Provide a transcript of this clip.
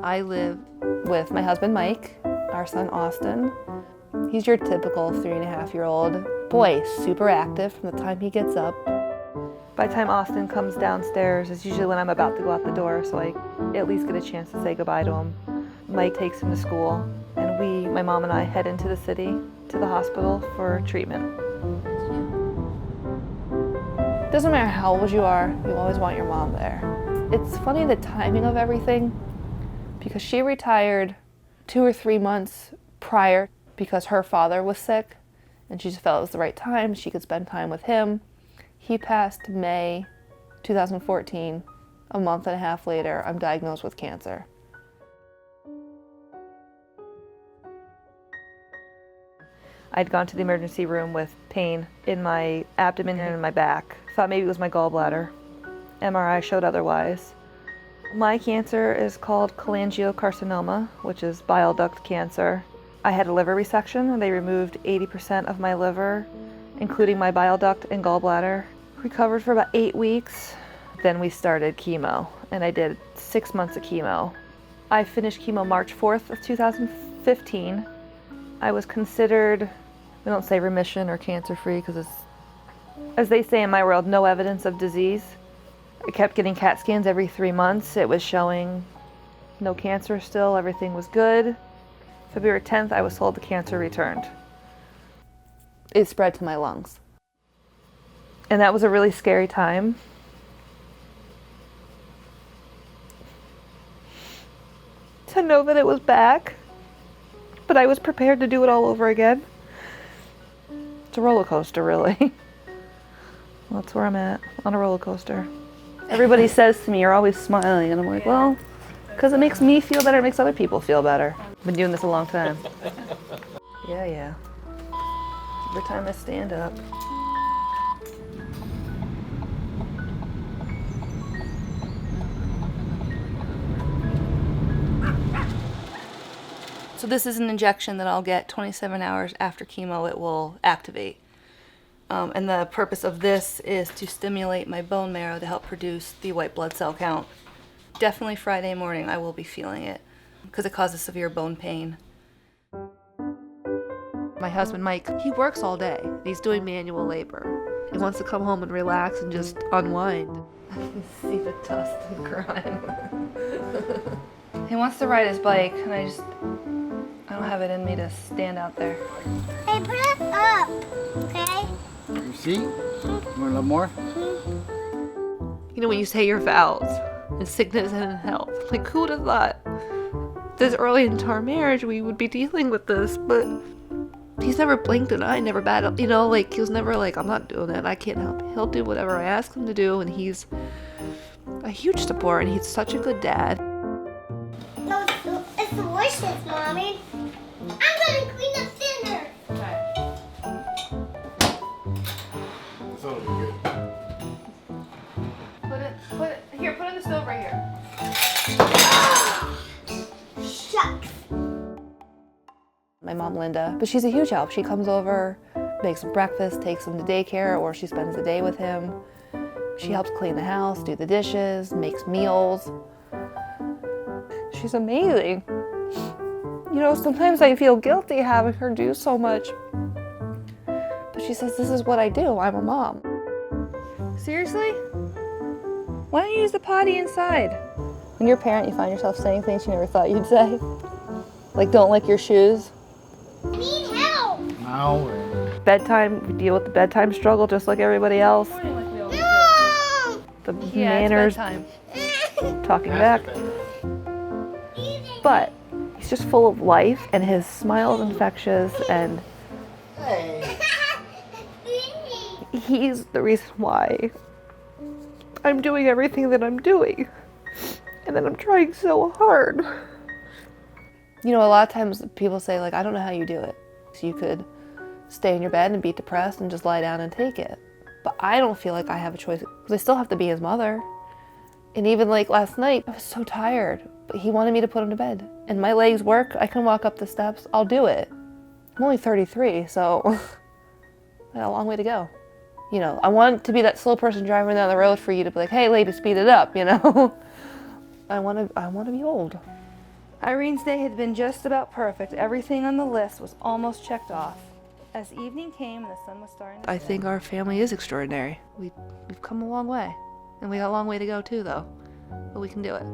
I live with my husband, Mike, our son, Austin. He's your typical 3.5-year-old boy, super active from the time he gets up. By the time Austin comes downstairs, it's usually when I'm about to go out the door, so I at least get a chance to say goodbye to him. Mike takes him to school, and my mom and I, head into the city to the hospital for treatment. Doesn't matter how old you are, you always want your mom there. It's funny the timing of everything, because she retired 2 or 3 months prior because her father was sick, and she just felt it was the right time. She could spend time with him. He passed May 2014. A month and a half later, I'm diagnosed with cancer. I'd gone to the emergency room with pain in my abdomen and in my back. Thought maybe it was my gallbladder. MRI showed otherwise. My cancer is called cholangiocarcinoma, which is bile duct cancer. I had a liver resection, and they removed 80% of my liver, including my bile duct and gallbladder. Recovered for about 8 weeks. Then we started chemo, and I did 6 months of chemo. I finished chemo March 4th of 2015. I was considered, we don't say remission or cancer-free because it's, as they say in my world, no evidence of disease. I kept getting CAT scans every 3 months. It was showing no cancer still, everything was good. February 10th, I was told the cancer returned. It spread to my lungs. And that was a really scary time. To know that it was back, but I was prepared to do it all over again. It's a roller coaster, really. That's where I'm at, on a roller coaster. Everybody says to me, you're always smiling, and I'm like, well, because it makes me feel better, it makes other people feel better. I've been doing this a long time. Yeah. Every time I stand up. So this is an injection that I'll get 27 hours after chemo. It will activate. And the purpose of this is to stimulate my bone marrow to help produce the white blood cell count. Definitely Friday morning I will be feeling it because it causes severe bone pain. My husband Mike, he works all day. He's doing manual labor. He wants to come home and relax and just unwind. I can see the dust and grime. He wants to ride his bike, and I don't have it in me to stand out there. Hey, put it up, okay? You see? You want a little more? You know, when you say your vows in sickness and in health, like who would have thought this early into our marriage we would be dealing with this? But he's never blinked an eye, never battled, he was never like, I'm not doing it, I can't help it. He'll do whatever I ask him to do, and he's a huge support, and he's such a good dad. No, it's delicious, Mommy. I'm gonna clean up dinner. It's all good. Put it in the stove right here. Shucks. My mom, Linda, but she's a huge help. She comes over, makes him breakfast, takes him to daycare, or she spends the day with him. She helps clean the house, do the dishes, makes meals. She's amazing. Sometimes I feel guilty having her do so much. But she says, this is what I do. I'm a mom. Seriously? Why don't you use the potty inside? When you're a parent, you find yourself saying things you never thought you'd say. Like, don't lick your shoes. I need help. No. Bedtime, we deal with the bedtime struggle just like everybody else. No. The manners, talking back. But he's just full of life, and his smile is infectious, and he's the reason why I'm doing everything that I'm doing, and that I'm trying so hard. A lot of times people say, like, I don't know how you do it. So you could stay in your bed and be depressed and just lie down and take it. But I don't feel like I have a choice, because I still have to be his mother. And even like last night, I was so tired, but he wanted me to put him to bed. And my legs work, I can walk up the steps, I'll do it. I'm only 33, so I got a long way to go. I want to be that slow person driving down the road for you to be like, hey lady, speed it up, I want to be old. Irene's day had been just about perfect. Everything on the list was almost checked off. As evening came and the sun was starting to set, I think our family is extraordinary. We've come a long way. And we got a long way to go too, though. But we can do it.